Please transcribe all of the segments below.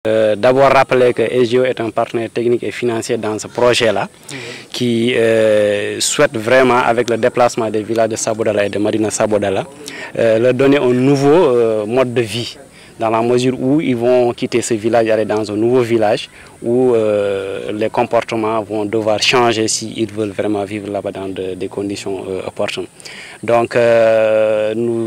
D'abord rappeler que SGO est un partenaire technique et financier dans ce projet-là, qui souhaite vraiment, avec le déplacement des villages de Sabodala et de Marina Sabodala, leur donner un nouveau mode de vie, dans la mesure où ils vont quitter ce village et aller dans un nouveau village où les comportements vont devoir changer s'ils veulent vraiment vivre là-bas dans des conditions opportunes. Donc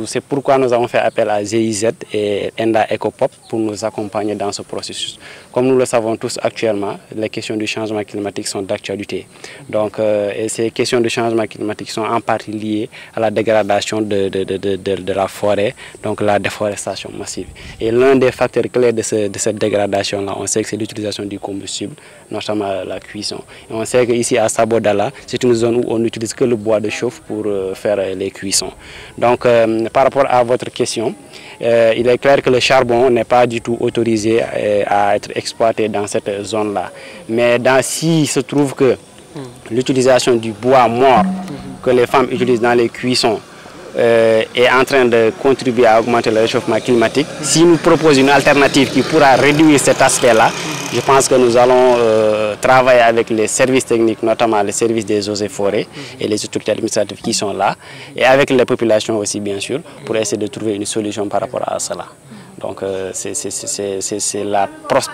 c'est pourquoi nous avons fait appel à GIZ et Enda Ecopop pour nous accompagner dans ce processus. Comme nous le savons tous actuellement, les questions du changement climatique sont d'actualité. Donc et ces questions de changement climatique sont en partie liées à la dégradation de la forêt, donc la déforestation massive. Et l'un des facteurs clés de cette dégradation-là, on sait que c'est l'utilisation du combustible, notamment la cuisson. Et on sait qu'ici à Sabodala, c'est une zone où on n'utilise que le bois de chauffe pour faire les cuissons. Donc par rapport à votre question, il est clair que le charbon n'est pas du tout autorisé à être exploité dans cette zone-là. Mais s'il se trouve que l'utilisation du bois mort que les femmes utilisent dans les cuissons est en train de contribuer à augmenter le réchauffement climatique, si nous proposons une alternative qui pourra réduire cet aspect-là, je pense que nous allons travailler avec les services techniques, notamment les services des eaux et forêts et les autorités administratives qui sont là, et avec les populations aussi bien sûr, pour essayer de trouver une solution par rapport à cela. Donc c'est la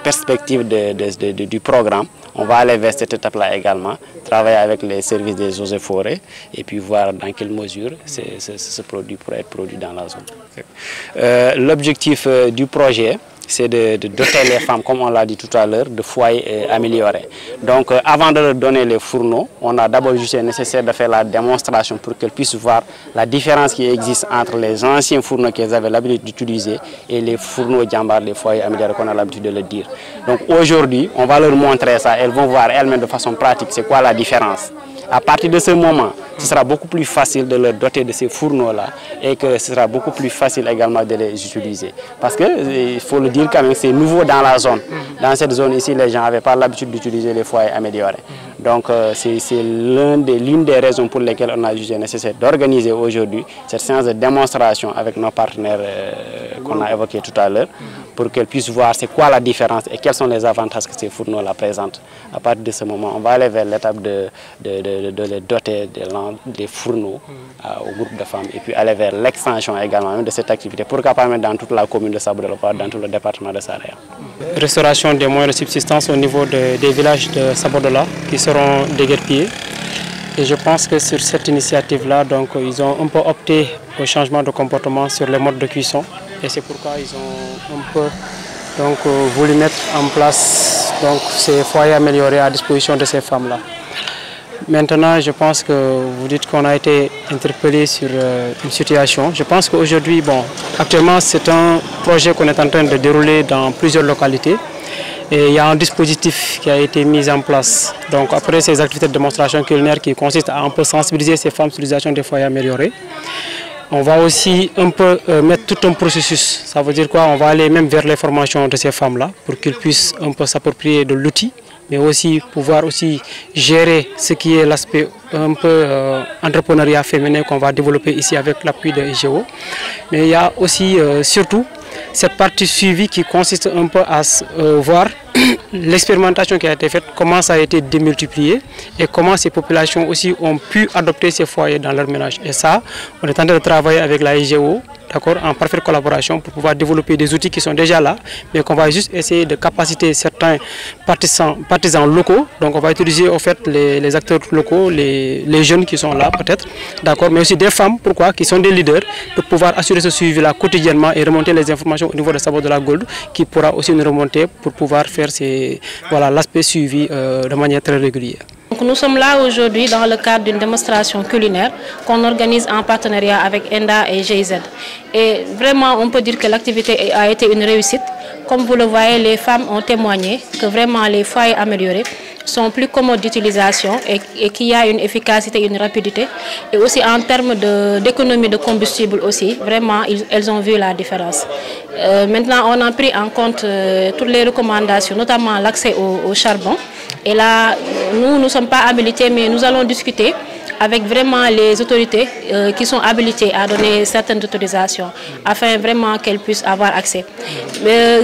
perspective du programme. On va aller vers cette étape-là également, travailler avec les services des eaux et forêts et puis voir dans quelle mesure ce produit pourrait être produit dans la zone. L'objectif du projet, c'est de doter les femmes, comme on l'a dit tout à l'heure, de foyers améliorés. Donc avant de leur donner les fourneaux, on a d'abord jugé nécessaire de faire la démonstration pour qu'elles puissent voir la différence qui existe entre les anciens fourneaux qu'elles avaient l'habitude d'utiliser et les fourneaux Djambar, les foyers améliorés qu'on a l'habitude de le dire. Donc aujourd'hui, on va leur montrer ça, elles vont voir elles-mêmes de façon pratique c'est quoi la différence. À partir de ce moment, ce sera beaucoup plus facile de leur doter de ces fourneaux-là et que ce sera beaucoup plus facile également de les utiliser. Parce qu'il faut le dire quand même, c'est nouveau dans la zone. Dans cette zone ici, les gens n'avaient pas l'habitude d'utiliser les foyers améliorés. Donc c'est l'une des raisons pour lesquelles on a jugé nécessaire d'organiser aujourd'hui cette séance de démonstration avec nos partenaires qu'on a évoqués tout à l'heure, pour qu'elles puissent voir c'est quoi la différence et quels sont les avantages que ces fourneaux-là présentent. À partir de ce moment, on va aller vers l'étape de les doter des fourneaux au groupe de femmes et puis aller vers l'extension également même de cette activité pour permettre dans toute la commune de Sabodala, dans tout le département de Saraya. Restauration des moyens de subsistance au niveau des villages de Sabodala qui seront déguerpillés. Et je pense que sur cette initiative-là, donc, ils ont un peu opté au changement de comportement sur les modes de cuisson. Et c'est pourquoi ils ont un peu voulu mettre en place ces foyers améliorés à disposition de ces femmes-là. Maintenant, je pense que vous dites qu'on a été interpellé sur une situation. Je pense qu'aujourd'hui, actuellement, c'est un projet qu'on est en train de dérouler dans plusieurs localités. Et il y a un dispositif qui a été mis en place. Donc après ces activités de démonstration culinaire qui consistent à un peu sensibiliser ces femmes sur l'utilisation des foyers améliorés, on va aussi un peu mettre tout un processus. Ça veut dire quoi? On va aller même vers les formations de ces femmes-là pour qu'elles puissent un peu s'approprier de l'outil, mais aussi pouvoir aussi gérer ce qui est l'aspect un peu entrepreneuriat féminin qu'on va développer ici avec l'appui de SGO. Mais il y a aussi surtout cette partie suivie qui consiste un peu à voir l'expérimentation qui a été faite, comment ça a été démultiplié et comment ces populations aussi ont pu adopter ces foyers dans leur ménage. Et ça, on est en train de travailler avec la SGO, en parfaite collaboration pour pouvoir développer des outils qui sont déjà là, mais qu'on va juste essayer de capaciter certains partisans locaux. Donc on va utiliser au fait les acteurs locaux, les jeunes qui sont là peut-être, mais aussi des femmes, qui sont des leaders, de pouvoir assurer ce suivi-là quotidiennement et remonter les informations au niveau de Sabodala Gold, qui pourra aussi nous remonter pour pouvoir faire l'aspect suivi de manière très régulière. Donc nous sommes là aujourd'hui dans le cadre d'une démonstration culinaire qu'on organise en partenariat avec Enda et GIZ. Et vraiment, on peut dire que l'activité a été une réussite. Comme vous le voyez, les femmes ont témoigné que vraiment les foyers améliorés sont plus commodes d'utilisation et qu'il y a une efficacité et une rapidité. Et aussi en termes d'économie de combustible aussi, vraiment, elles ont vu la différence. Maintenant, on a pris en compte toutes les recommandations, notamment l'accès au charbon. Et là, nous ne sommes pas habilités, mais nous allons discuter avec vraiment les autorités qui sont habilitées à donner certaines autorisations afin vraiment qu'elles puissent avoir accès.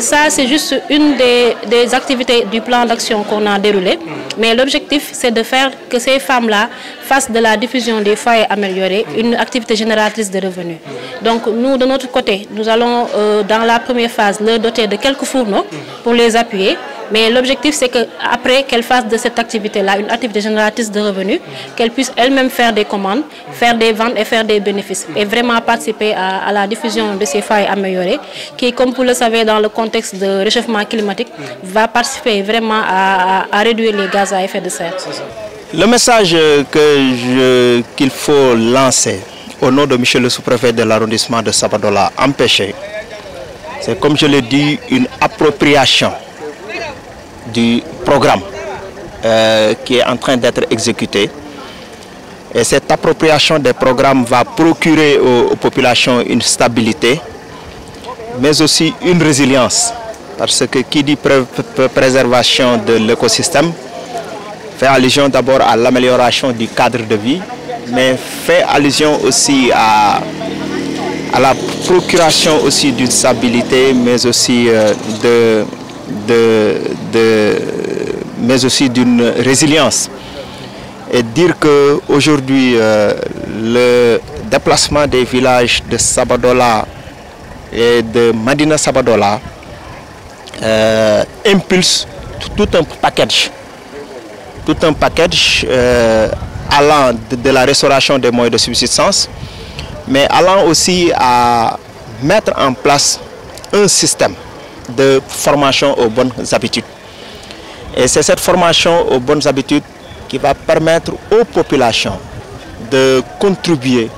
Ça, c'est juste une des activités du plan d'action qu'on a déroulé. Mais l'objectif, c'est de faire que ces femmes-là fassent de la diffusion des foyers améliorés une activité génératrice de revenus. Donc nous, de notre côté, nous allons dans la première phase leur doter de quelques fourneaux pour les appuyer. Mais l'objectif, c'est qu'après qu'elles fassent de cette activité-là une activité génératrice de revenus, qu'elles puissent elles-mêmes faire des commandes, faire des ventes et faire des bénéfices. Et vraiment participer à la diffusion de ces foyers améliorés, qui, comme vous le savez, dans le contexte de réchauffement climatique, va participer vraiment à réduire les gaz à effet de serre. Le message qu'il faut lancer au nom de Michel le sous-préfet de l'arrondissement de Sabodala, empêcher, c'est, comme je l'ai dit, une appropriation du programme qui est en train d'être exécuté. Et cette appropriation des programmes va procurer aux populations une stabilité, mais aussi une résilience. Parce que qui dit préservation de l'écosystème fait allusion d'abord à l'amélioration du cadre de vie, mais fait allusion aussi à la procuration aussi d'une stabilité, mais aussi mais aussi d'une résilience. Et dire qu'aujourd'hui, le déplacement des villages de Sabodala et de Madina Sabodala impulse tout un package. Tout un package allant de la restauration des moyens de subsistance, mais allant aussi à mettre en place un système de formation aux bonnes habitudes. Et c'est cette formation aux bonnes habitudes qui va permettre aux populations de contribuer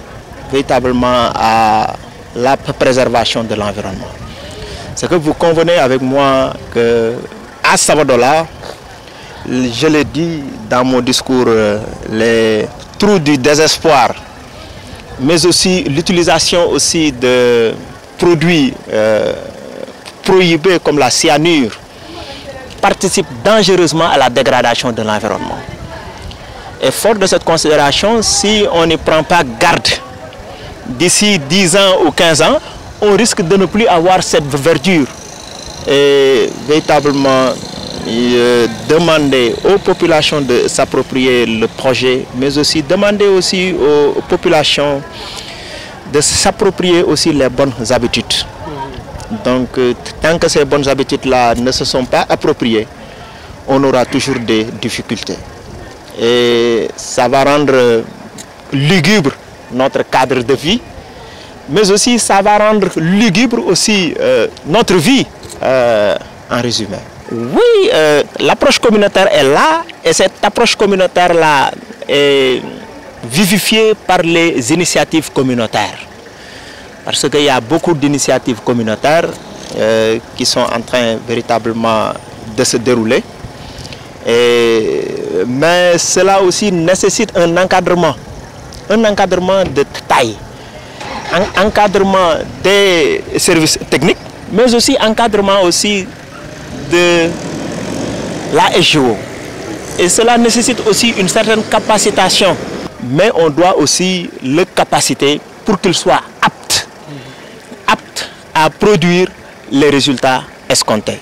véritablement à la préservation de l'environnement. C'est que vous convenez avec moi qu'à Sabodala, je l'ai dit dans mon discours, les trous du désespoir, mais aussi l'utilisation aussi de produits prohibés comme la cyanure, participe dangereusement à la dégradation de l'environnement. Et fort de cette considération, si on n'y prend pas garde, d'ici 10 ans ou 15 ans, on risque de ne plus avoir cette verdure. Et véritablement, demander aux populations de s'approprier le projet, mais aussi demander aussi aux populations de s'approprier aussi les bonnes habitudes. Donc, tant que ces bonnes habitudes-là ne se sont pas appropriées, on aura toujours des difficultés. Et ça va rendre lugubre notre cadre de vie, mais aussi ça va rendre lugubre aussi notre vie en résumé. Oui, l'approche communautaire est là, et cette approche communautaire-là est vivifiée par les initiatives communautaires. Parce qu'il y a beaucoup d'initiatives communautaires qui sont en train véritablement de se dérouler. Mais cela aussi nécessite un encadrement de taille, un encadrement des services techniques, mais aussi encadrement aussi de la SGO. Et cela nécessite aussi une certaine capacitation. Mais on doit aussi le capaciter pour qu'il soit apte à produire les résultats escomptés.